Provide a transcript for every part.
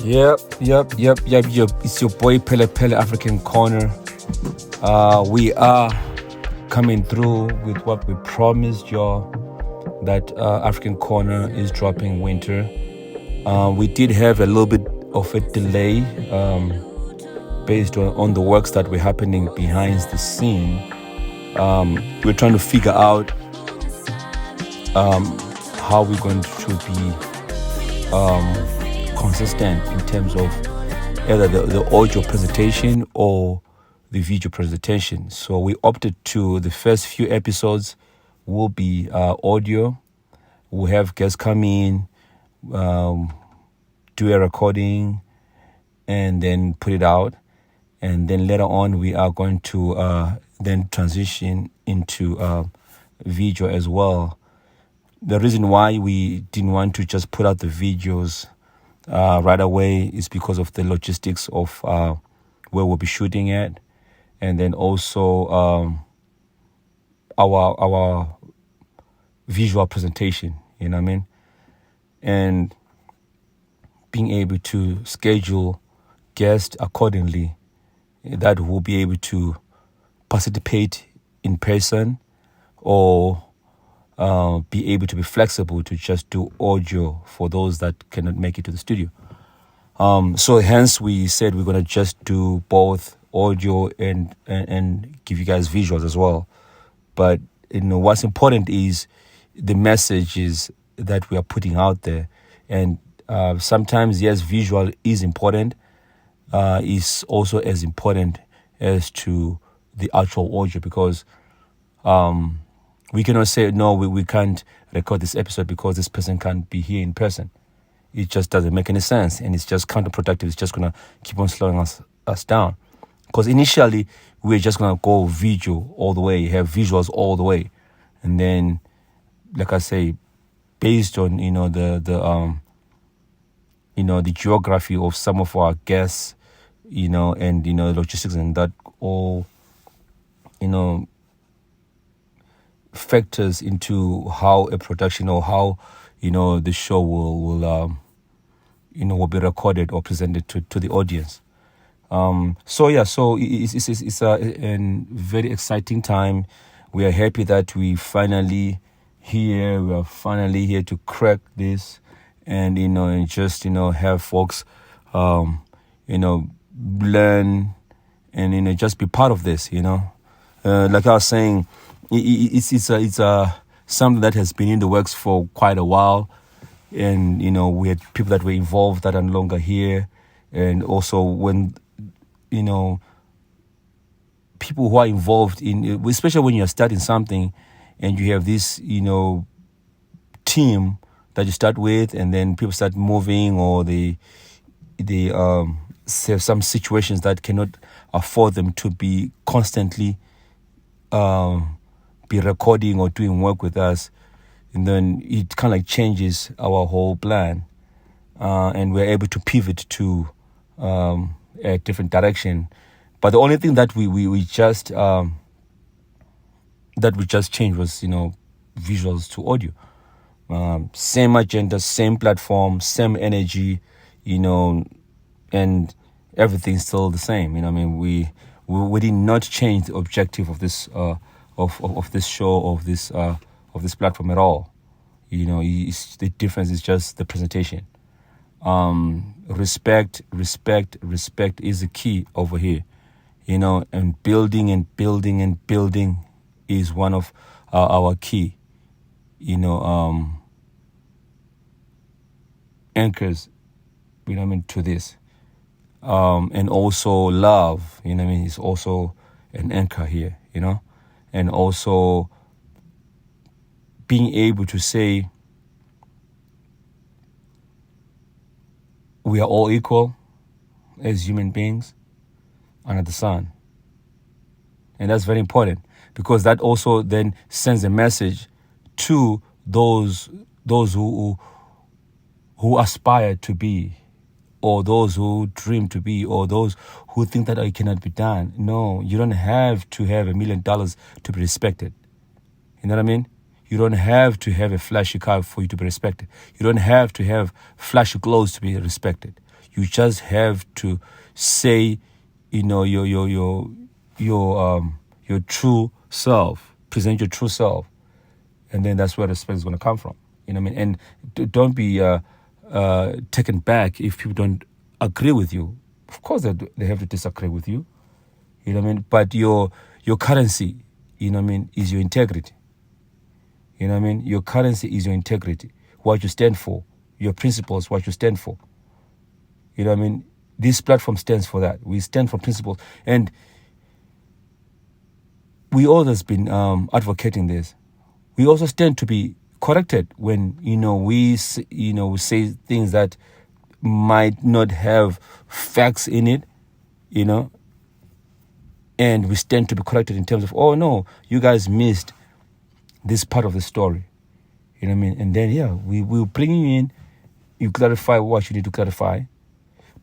Yep. It's your boy Pele Pele African Corner. We are coming through with what we promised y'all, that African Corner is dropping winter. We did have a little bit of a delay based on the works that were happening behind the scene. We're trying to figure out how we're going to be consistent in terms of either the audio presentation or the video presentation. So we opted to the first few episodes will be audio. We'll have guests come in, do a recording, and then put it out. And then later on, we are going to then transition into video as well. The reason why we didn't want to just put out the videos right away is because of the logistics of where we'll be shooting at, and then also our visual presentation, you know what I mean, and being able to schedule guests accordingly that will be able to participate in person or be able to be flexible to just do audio for those that cannot make it to the studio. So hence we said we're going to just do both audio and give you guys visuals as well. But what's important is the messages that we are putting out there. And sometimes, yes, visual is important, is also as important as to the actual audio, because we cannot say, no, we can't record this episode because this person can't be here in person. It just doesn't make any sense, and it's just counterproductive. It's just going to keep on slowing us down. Because initially, we're just going to go video all the way, have visuals all the way. And then, like I say, based on, the geography of some of our guests, and, logistics and that all, factors into how a production or how the show will be recorded or presented to the audience. So it's a very exciting time. We are happy that we are finally here to crack this, and and just have folks learn and just be part of this. Like I was saying, it's something that has been in the works for quite a while, and we had people that were involved that are no longer here, and also when people who are involved in, especially when you're starting something and you have this team that you start with, and then people start moving, or they have some situations that cannot afford them to be constantly be recording or doing work with us, and then it kind of like changes our whole plan, and we're able to pivot to a different direction. But the only thing that we just changed was visuals to audio. Same agenda, same platform, same energy, and everything's still the same. We did not change the objective of this of this show, of this platform at all. The difference is just the presentation. Respect is the key over here. And building is one of our key anchors, to this. And also love, is also an anchor here, and also being able to say we are all equal as human beings under the sun. And that's very important, because that also then sends a message to those who aspire to be, or those who dream to be, or those who think that it cannot be done. No, you don't have to have $1 million to be respected. You know what I mean? You don't have to have a flashy car for you to be respected. You don't have to have flashy clothes to be respected. You just have to say, your true self, present your true self, and then that's where respect is going to come from. You know what I mean? And don't be taken back if people don't agree with you. Of course, they have to disagree with you. You know what I mean? But your currency, you know what I mean, is your integrity. You know what I mean? Your currency is your integrity, what you stand for, your principles, what you stand for. You know what I mean? This platform stands for that. We stand for principles. And we always been advocating this. We also stand to be corrected when, we say things that might not have facts in it, and we stand to be corrected in terms of, oh no, you guys missed this part of the story. You know what I mean? And then, we will bring you in, you clarify what you need to clarify.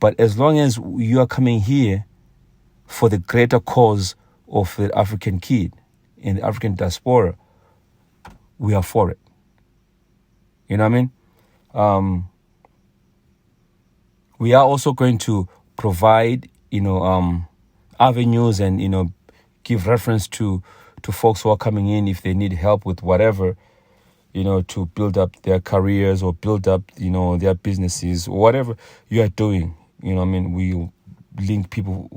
But as long as you are coming here for the greater cause of the African kid and the African diaspora, we are for it. You know what I mean? We are also going to provide, avenues and, give reference to folks who are coming in if they need help with whatever, to build up their careers or build up, their businesses, or whatever you are doing. You know what I mean? We link people.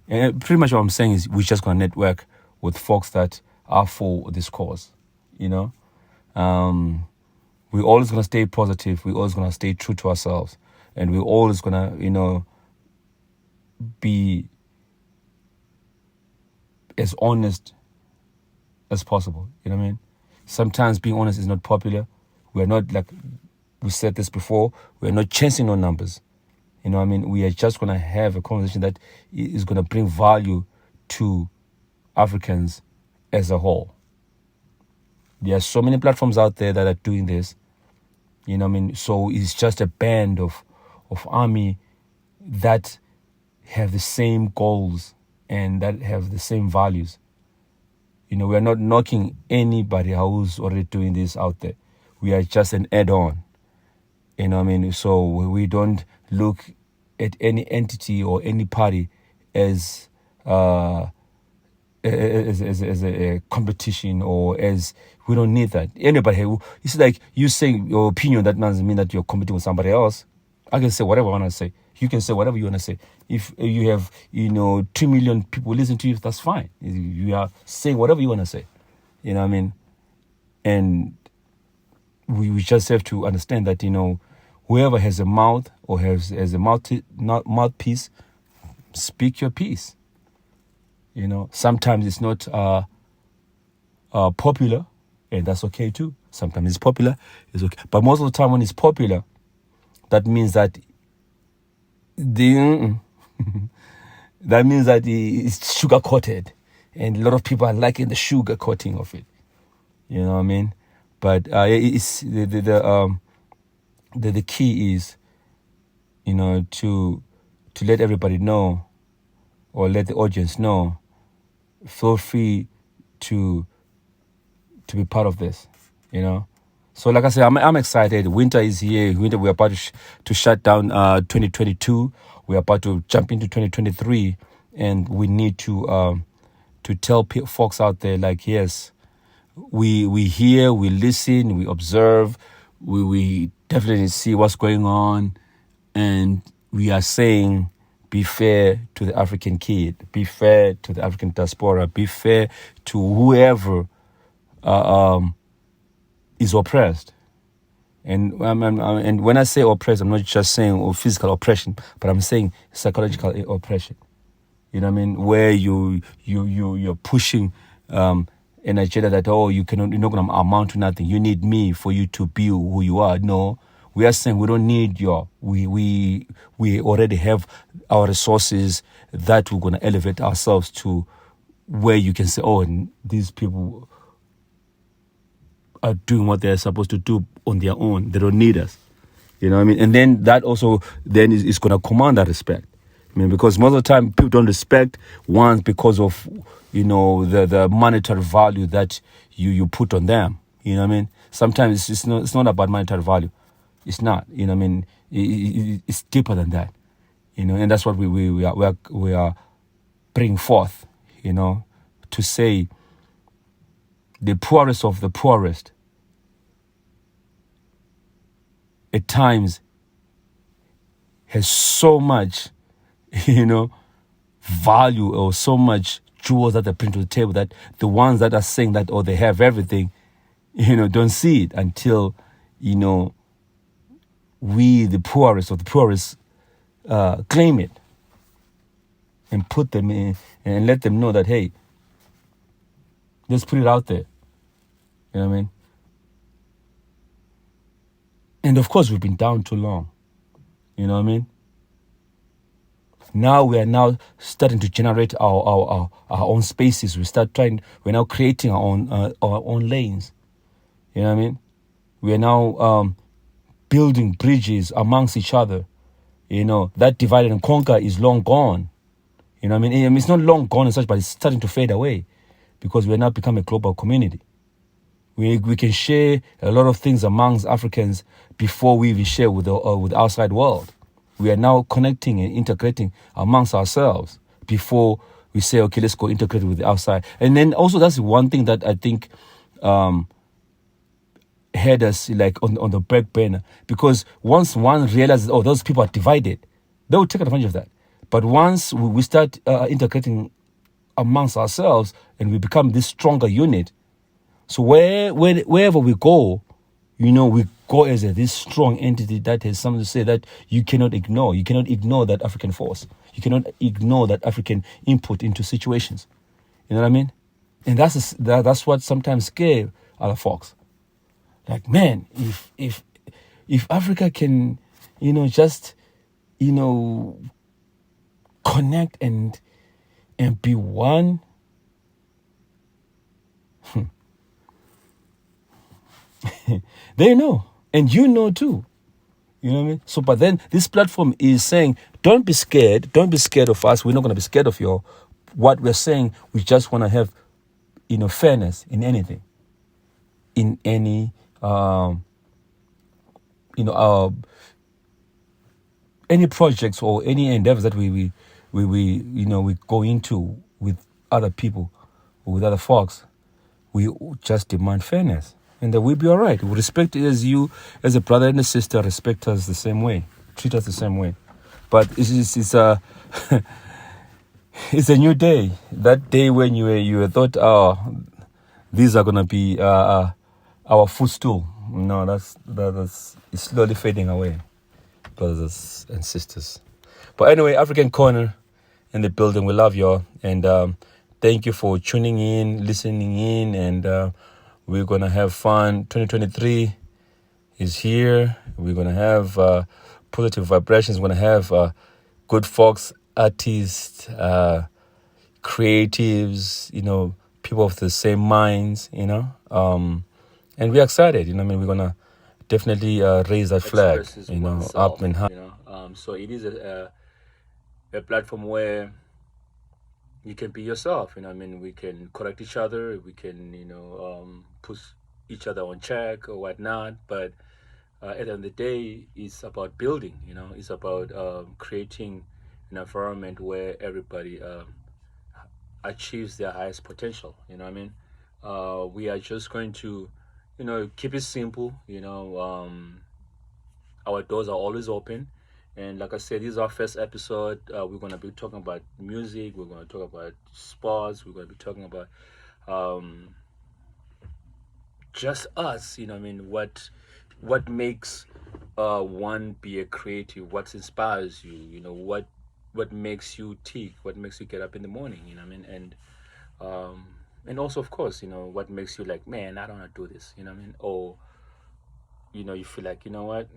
And pretty much what I'm saying is we're just going to network with folks that are for this cause, We're always going to stay positive. We're always going to stay true to ourselves. And we're always going to, be as honest as possible. You know what I mean? Sometimes being honest is not popular. We're not, like we said this before, we're not chasing no numbers. You know what I mean? We are just going to have a conversation that is going to bring value to Africans as a whole. There are so many platforms out there that are doing this. You know what I mean? So it's just a band of army that have the same goals and that have the same values. We're not knocking anybody who's already doing this out there. We are just an add-on. You know what I mean? So we don't look at any entity or any party as a competition, or as, we don't need that. Anybody, it's like you saying your opinion, that doesn't mean that you're competing with somebody else. I can say whatever I want to say. You can say whatever you want to say. If you have, 2 million people listen to you, that's fine. You are saying whatever you want to say. You know what I mean? And we just have to understand that, whoever has a mouth or has a mouthpiece, speak your piece. Sometimes it's not popular, and that's okay too. Sometimes it's popular, it's okay. But most of the time when it's popular, that means that that means that it's sugar coated, and a lot of people are liking the sugar coating of it. You know what I mean? But it's the key is, to let everybody know, or let the audience know. Feel free to be part of this. So like I said, I'm excited. Winter is here. We're about to shut down 2022. We're about to jump into 2023, and we need to tell folks out there, like, yes, we hear, we listen, we observe, we definitely see what's going on, and we are saying, be fair to the African kid, be fair to the African diaspora, be fair to whoever is oppressed. And when I say oppressed, I'm not just saying physical oppression, but I'm saying psychological oppression. You know what I mean? Where you're pushing an agenda that, you're not going to amount to nothing. You need me for you to be who you are. No, we are saying we don't need we already have our resources that we're going to elevate ourselves to where you can say, these people are doing what they're supposed to do on their own. They don't need us. You know what I mean? And then that also then is going to command that respect. I mean, because most of the time people don't respect ones because of, the monetary value that you put on them. You know what I mean? Sometimes it's not about monetary value. It's not. It's deeper than that. And that's what we are bringing forth. To say the poorest of the poorest at times has so much, value or so much jewels that they bring to the table that the ones that are saying that, they have everything, don't see it until, we, the poorest of the poorest, claim it and put them in and let them know that, hey, let's put it out there. You know what I mean? And of course, we've been down too long. You know what I mean? Now we are now starting to generate our own spaces. We're now creating our own lanes. You know what I mean? We are now building bridges amongst each other. That divide and conquer is long gone. You know what I mean? It's not long gone as such, but it's starting to fade away because we are now become a global community. We can share a lot of things amongst Africans before we even share with the outside world. We are now connecting and integrating amongst ourselves before we say, okay, let's go integrate with the outside. And then also that's one thing that I think had us like on the back burner, because once one realizes, those people are divided, they will take advantage of that. But once we start integrating amongst ourselves and we become this stronger unit, so wherever we go, we go as this strong entity that has something to say that you cannot ignore. You cannot ignore that African force. You cannot ignore that African input into situations. You know what I mean? And that's what sometimes scares other folks. Like, man, if Africa can, just, connect and be one. They know, and you know too. You know what I mean? So, but then this platform is saying, don't be scared. Don't be scared of us. We're not going to be scared of what we're saying. We just want to have, fairness in anything, in any, any projects or any endeavors that we go into with other people or with other folks. We just demand fairness. And that we'll be all right. We respect as you, as a brother and a sister, respect us the same way. Treat us the same way. But it's a it's a new day. That day when you thought, these are gonna be our footstool. No, that's it's slowly fading away, brothers and sisters. But anyway, African Corner in the building. We love y'all, and thank you for tuning in, listening in, and we're going to have fun. 2023 is here. We're going to have positive vibrations. We're going to have good folks, artists, creatives, people of the same minds, and we're excited. We're going to definitely raise that flag, up and high. So it is a platform where you can be yourself. We can correct each other. We can, put each other on check or whatnot. But at the end of the day, it's about building. It's about creating an environment where everybody achieves their highest potential. We are just going to, keep it simple. Our doors are always open. And like I said, this is our first episode. We're going to be talking about music. We're going to talk about sports. We're going to be talking about just us. What makes one be a creative? What inspires you? What makes you tick? What makes you get up in the morning? And also, of course, what makes you like, man, I don't want to do this. Or you feel like, what,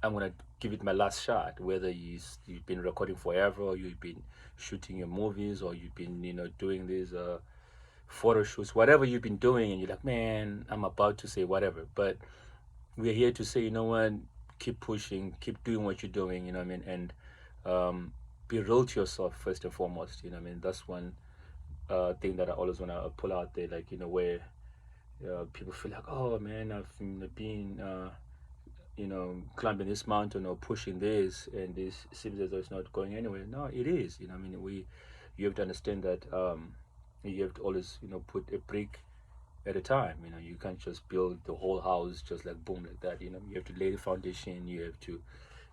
I'm gonna give it my last shot. Whether you've been recording forever, or you've been shooting your movies, or you've been doing these photo shoots, whatever you've been doing, and you're like, man, I'm about to say whatever. But we're here to say, what, keep pushing, keep doing what you're doing. And be real to yourself first and foremost. That's one thing that I always want to pull out there, like where people feel like, oh man, I've been climbing this mountain or pushing this, and this seems as though it's not going anywhere. No, it is. You have to understand that you have to always, put a brick at a time. You can't just build the whole house just like boom like that. You have to lay the foundation. You have to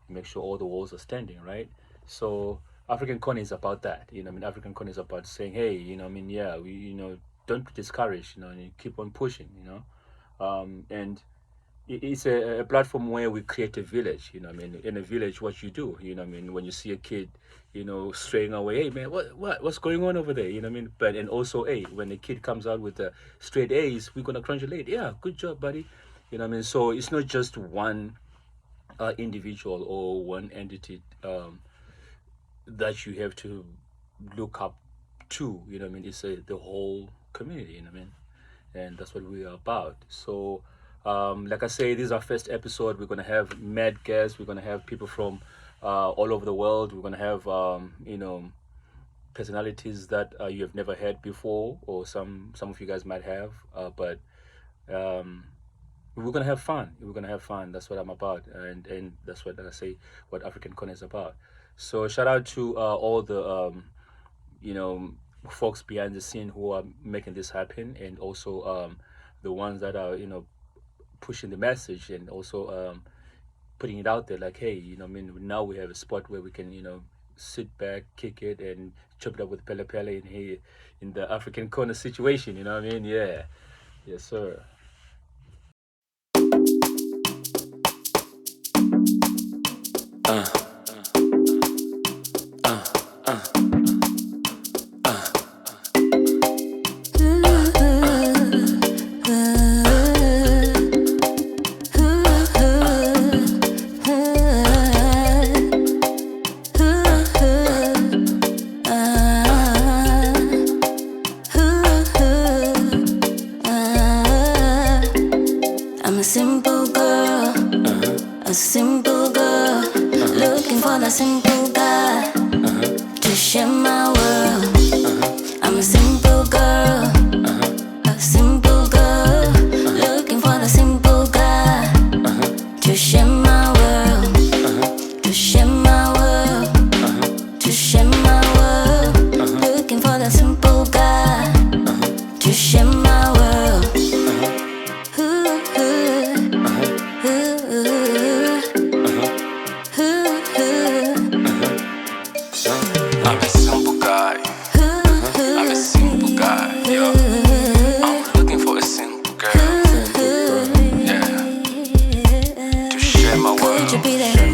make sure all the walls are standing, right? So African Con is about that. African Con is about saying, hey, yeah, we, don't be discouraged. And you keep on pushing. And it's a platform where we create a village. In a village, what you do, when you see a kid, straying away, hey man, what's going on over there? But and also, hey, when the kid comes out with the straight A's, we're gonna congratulate. Yeah, good job, buddy. So it's not just one individual or one entity that you have to look up to. It's the whole community. And that's what we are about. So, like I say, this is our first episode. We're gonna have mad guests. We're gonna have people from all over the world. We're gonna have personalities that you have never heard before, or some of you guys might have. But we're gonna have fun. We're gonna have fun. That's what I'm about, and that's what I say. What African Con is about. So shout out to all the you know folks behind the scene who are making this happen, and also the ones that are pushing the message, and also putting it out there. Like, hey, now we have a spot where we can sit back, kick it, and chop it up with Pele Pele in here in the African corner situation. Yeah, yes, sir. I'm a simple girl, a simple girl, looking for the simple guy to share my world. I'm a simple girl, a simple girl, looking for the simple guy to share my world, to share my world, to share my world, looking for the simple guy to share my world. I'm a simple guy. I'm a simple guy. Yo, I'm looking for a simple girl. Yeah, to share my world. Could you be there?